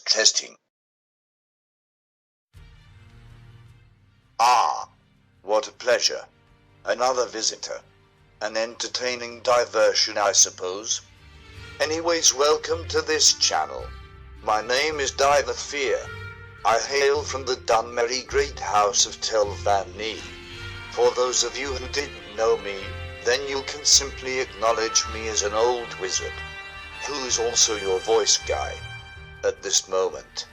Testing. Ah, what a pleasure. Another visitor. An entertaining diversion, I suppose. Anyways, welcome to this channel. My name is Diveth Fear. I hail from the Dunmerry great house of Tel Van Nee. For those of you who didn't know me, then you can simply acknowledge me as an old wizard, who is also your voice guy. At this moment,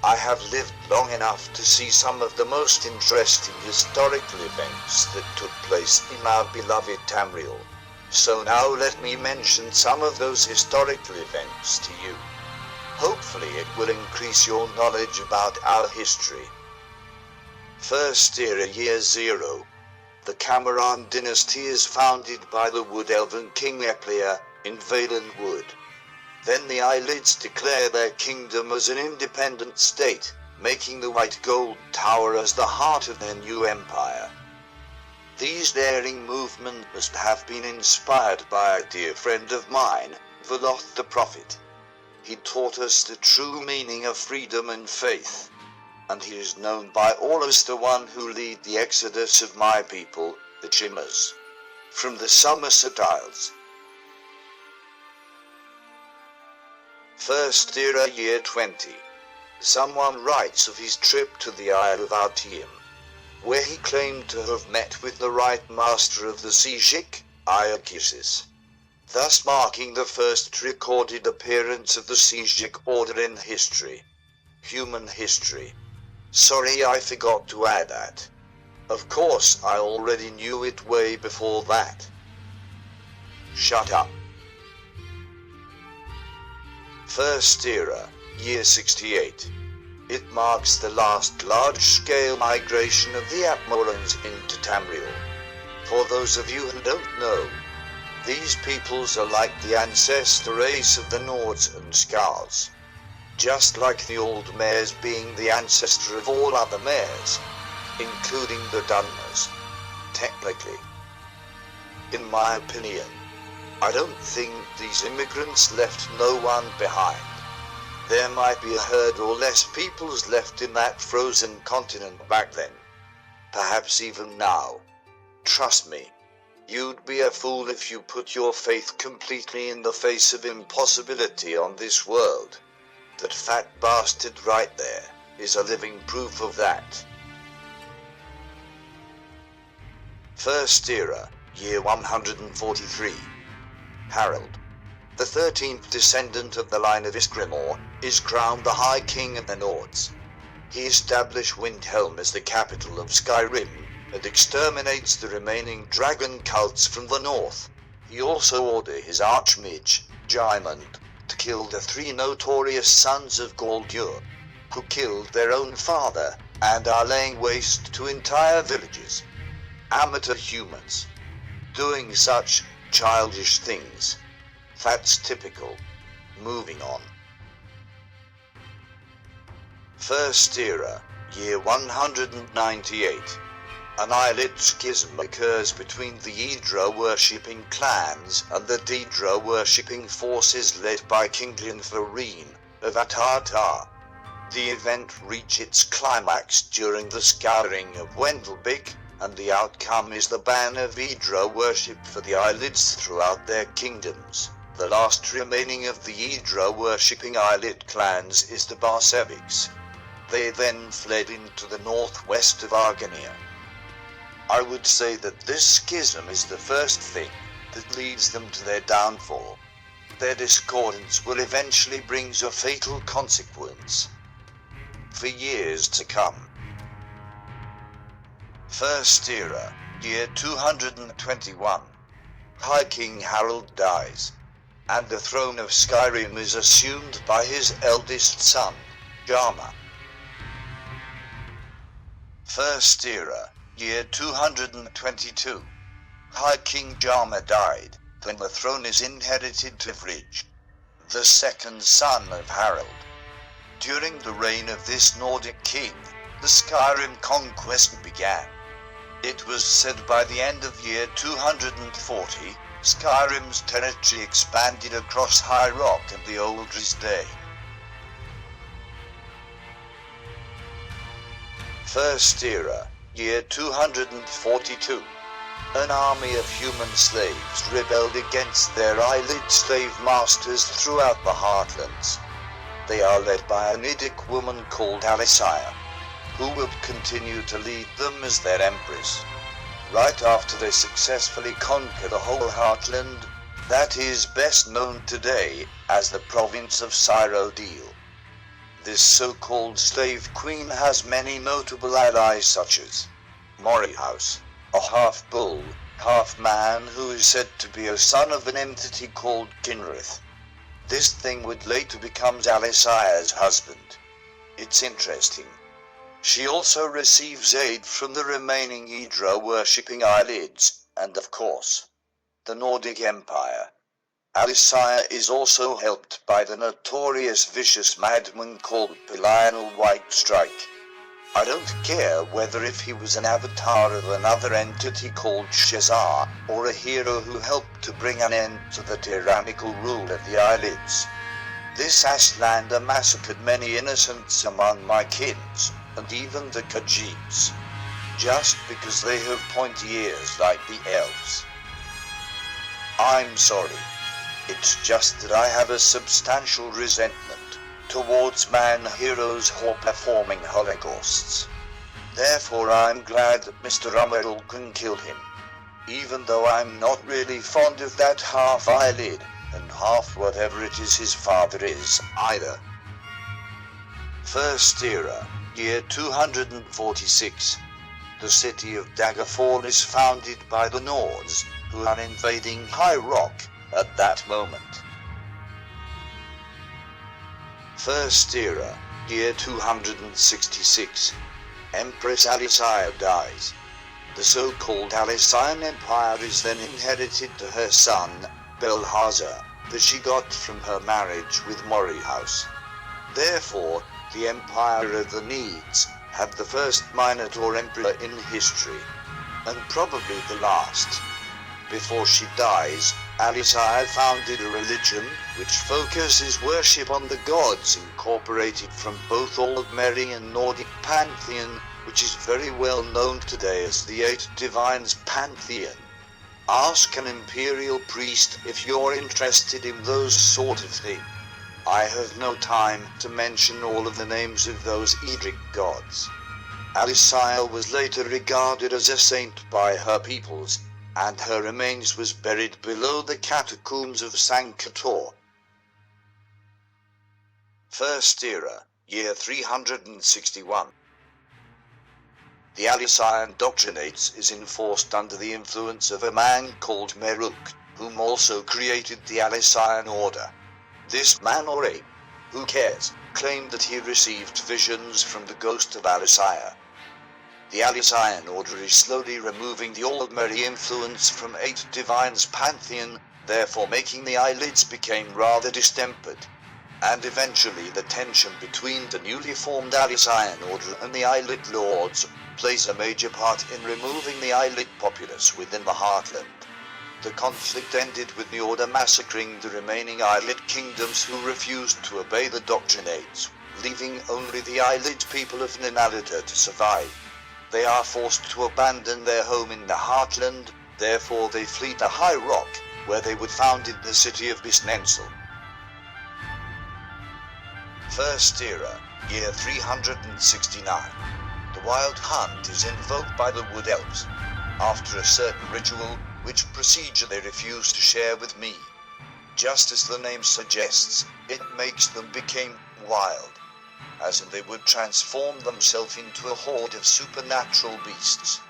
I have lived long enough to see some of the most interesting historical events that took place in our beloved Tamriel. So now let me mention some of those historical events to you. Hopefully it will increase your knowledge about our history. First era, year 0. The Cameron dynasty is founded by the Wood Elven King Eplia in Valen Wood. Then the Ayleids declare their kingdom as an independent state, making the White Gold Tower as the heart of their new empire. These daring movements must have been inspired by a dear friend of mine, Veloth the Prophet. He taught us the true meaning of freedom and faith, and he is known by all as the one who led the exodus of my people, the Chimmers, from the Somerset Isles. First era, year 20. Someone writes of his trip to the Isle of Artium, where he claimed to have met with the right master of the Sijik, Iakisis, thus marking the first recorded appearance of the Sijik order in history. Human history. Sorry, I forgot to add that. Of course, I already knew it way before that. Shut up. First era, year 68. It marks the last large-scale migration of the Apmorans into Tamriel. For those of you who don't know, these peoples are like the ancestor race of the Nords and Skars. Just like the Old Mares being the ancestor of all other mares, including the Dunmers. Technically. In my opinion, I don't think these immigrants left no one behind. There might be a herd or less peoples left in that frozen continent back then. Perhaps even now. Trust me, you'd be a fool if you put your faith completely in the face of impossibility on this world. That fat bastard right there is a living proof of that. First era, year 143. Harold, the 13th descendant of the line of Isgrimor, is crowned the High King of the Nords. He established Windhelm as the capital of Skyrim, and exterminates the remaining dragon cults from the north. He also ordered his archmage, Jaimund, to kill the 3 notorious sons of Galdur, who killed their own father, and are laying waste to entire villages. Amateur humans. Doing such childish things. That's typical. Moving on. First era, year 198. An Ayleid schism occurs between the Ydra-worshipping clans and the Daedra-worshipping forces led by King Glenfarine of Atartar. The event reached its climax during the scouring of Wendelbeck, and the outcome is the ban of Ydra worship for the Ayleids throughout their kingdoms. The last remaining of the Ydra-worshipping Ayleid clans is the Barseviks. They then fled into the northwest of Argania. I would say that this schism is the first thing that leads them to their downfall. Their discordance will eventually bring a fatal consequence for years to come. First era, year 221. High King Harold dies, and the throne of Skyrim is assumed by his eldest son, Jarma. First era, year 222. High King Jarma died, and the throne is inherited to Vrij, the second son of Harold. During the reign of this Nordic king, the Skyrim conquest began. It was said by the end of year 240, Skyrim's territory expanded across High Rock and the Aldris Day. First Era, year 242. An army of human slaves rebelled against their Ayleid slave masters throughout the Heartlands. They are led by an Idic woman called Alessia, who would continue to lead them as their empress. Right after they successfully conquer the whole Heartland, that is best known today as the province of Cyrodiil. This so-called slave queen has many notable allies such as Morrihouse, a half-bull, half-man who is said to be a son of an entity called Kinrith. This thing would later become Alessia's husband. It's interesting. She also receives aid from the remaining Hydra-worshipping Ayleids, and of course, the Nordic Empire. Alessia is also helped by the notorious vicious madman called Lionel Whitestrike. I don't care whether if he was an avatar of another entity called Shazar, or a hero who helped to bring an end to the tyrannical rule of the Ayleids. This Ashlander massacred many innocents among my kins, and even the Khajiits, just because they have pointy ears like the elves. I'm sorry. It's just that I have a substantial resentment towards man heroes who are performing holocausts. Therefore I'm glad that Mr. Ummerl can kill him, even though I'm not really fond of that half Ayleid, and half whatever it is his father is, either. First Era, year 246. The city of Daggerfall is founded by the Nords, who are invading High Rock at that moment. First Era, year 266. Empress Alessia dies. The so-called Alessian Empire is then inherited to her son, Belhazar, that she got from her marriage with Morrihouse. Therefore, the Empire of the Needs had the first Minotaur Emperor in history, and probably the last. Before she dies, Alessia founded a religion which focuses worship on the gods incorporated from both Aldmeri and Nordic pantheon, which is very well known today as the Eight Divines Pantheon. Ask an imperial priest if you're interested in those sort of things. I have no time to mention all of the names of those Edric gods. Alessia was later regarded as a saint by her peoples, and her remains was buried below the catacombs of Sanctor. First Era, year 361. The Alessian Doctrinates is enforced under the influence of a man called Meruk, whom also created the Alessian Order. This man or ape, who cares, claimed that he received visions from the ghost of Alessia. The Alessian Order is slowly removing the Aldmeri influence from Eight Divines Pantheon, therefore making the Ayleids became rather distempered. And eventually the tension between the newly formed Alessian Order and the Ayleid Lords plays a major part in removing the Ayleid populace within the Heartland. The conflict ended with the Order massacring the remaining Ayleid kingdoms who refused to obey the Doctrinates, leaving only the Ayleid people of Ninalita to survive. They are forced to abandon their home in the Heartland, therefore they flee to High Rock, where they would founded the city of Bisnensel. First Era, year 369. The Wild Hunt is invoked by the Wood Elves, after a certain ritual, which procedure they refuse to share with me. Just as the name suggests, it makes them become wild, as in they would transform themselves into a horde of supernatural beasts,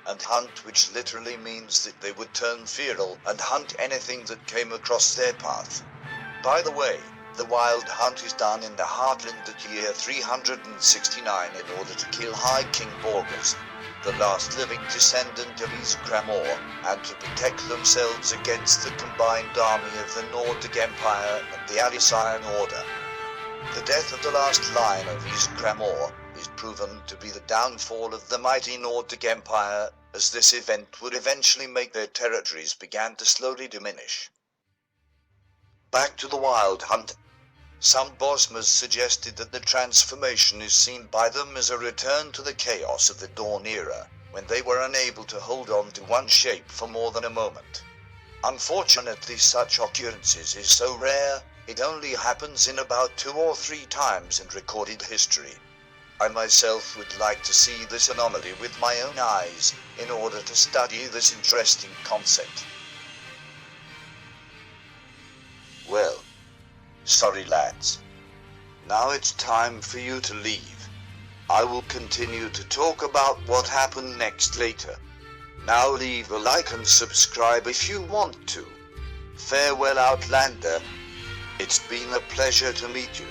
and hunt, which literally means that they would turn feral and hunt anything that came across their path. By the way, the Wild Hunt is done in the Heartland at year 369 in order to kill High King Borgas, the last living descendant of Ysgramor, and to protect themselves against the combined army of the Nordic Empire and the Alessian Order. The death of the last line of Ysgramor is proven to be the downfall of the mighty Nordic Empire, as this event would eventually make their territories begin to slowly diminish. Back to the Wild Hunt. Some Bosmers suggested that the transformation is seen by them as a return to the chaos of the Dawn era, when they were unable to hold on to one shape for more than a moment. Unfortunately, such occurrences is so rare, it only happens in about 2 or 3 times in recorded history. I myself would like to see this anomaly with my own eyes, in order to study this interesting concept. Well, sorry lads. Now it's time for you to leave. I will continue to talk about what happened next later. Now leave a like and subscribe if you want to. Farewell, Outlander. It's been a pleasure to meet you.